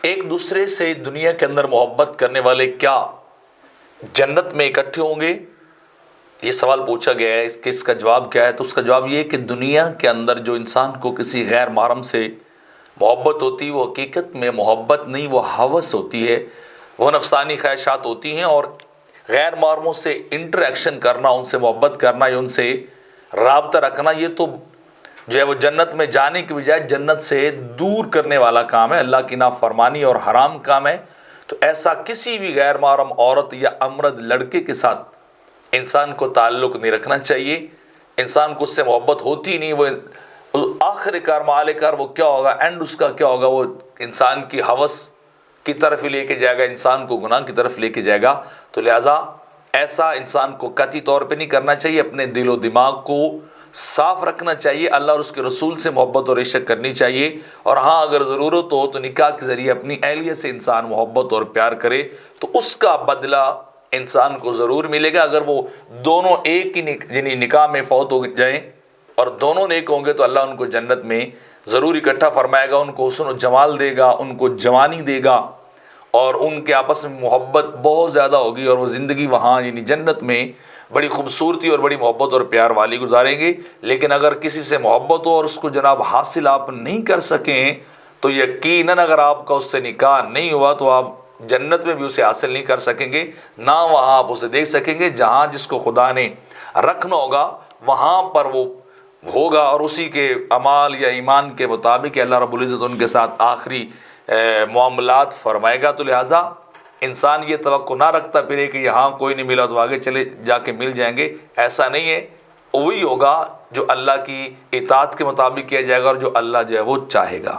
ایک دوسرے سے دنیا کے اندر محبت کرنے والے کیا جنت میں اکٹھے ہوں گے؟ یہ سوال پوچھا گیا ہے، اس کا جواب کیا ہے؟ تو اس کا جواب یہ ہے کہ دنیا کے اندر جو انسان کو کسی غیر محرم سے محبت ہوتی ہے وہ حقیقت میں محبت نہیں، وہ ہوس ہوتی ہے، وہ نفسانی خواہشات ہوتی ہیں، اور غیر محرموں سے انٹریکشن کرنا، ان سے محبت کرنا یا ان سے رابطہ رکھنا، یہ تو جو ہے وہ جنت میں جانے کی بجائے جنت سے دور کرنے والا کام ہے، اللہ کی نافرمانی اور حرام کام ہے۔ تو ایسا کسی بھی غیر محرم عورت یا امرد لڑکے کے ساتھ انسان کو تعلق نہیں رکھنا چاہیے۔ انسان کو اس سے محبت ہوتی نہیں، وہ آخر کار مال کار وہ کیا ہوگا، اینڈ اس کا کیا ہوگا، وہ انسان کی ہوس کی طرف لے کے جائے گا، انسان کو گناہ کی طرف لے کے جائے گا۔ تو لہٰذا ایسا انسان کو قطعی طور پہ نہیں کرنا چاہیے، اپنے دل و دماغ کو صاف رکھنا چاہیے، اللہ اور اس کے رسول سے محبت اور عشق کرنی چاہیے، اور ہاں اگر ضرورت ہو تو نکاح کے ذریعے اپنی اہلیہ سے انسان محبت اور پیار کرے تو اس کا بدلہ انسان کو ضرور ملے گا۔ اگر وہ دونوں ایک ہی نکاح میں فوت ہو جائیں اور دونوں نیک ہوں گے تو اللہ ان کو جنت میں ضرور اکٹھا فرمائے گا، ان کو حسن و جمال دے گا، ان کو جوانی دے گا، اور ان کے آپس میں محبت بہت زیادہ ہوگی، اور وہ زندگی وہاں جنت میں بڑی خوبصورتی اور بڑی محبت اور پیار والی گزاریں گے۔ لیکن اگر کسی سے محبت ہو اور اس کو جناب حاصل آپ نہیں کر سکیں تو یقیناً اگر آپ کا اس سے نکاح نہیں ہوا تو آپ جنت میں بھی اسے حاصل نہیں کر سکیں گے، نہ وہاں آپ اسے دیکھ سکیں گے۔ جہاں جس کو خدا نے رکھنا ہوگا وہاں پر وہ ہوگا، اور اسی کے اعمال یا ایمان کے مطابق اللہ رب العزت ان کے ساتھ آخری معاملات فرمائے گا۔ تو لہٰذا انسان یہ توقع نہ رکھتا پھرے کہ یہاں کوئی نہیں ملا تو آگے چلے جا کے مل جائیں گے، ایسا نہیں ہے۔ وہی ہوگا جو اللہ کی اطاعت کے مطابق کیا جائے گا اور جو اللہ جو ہے وہ چاہے گا۔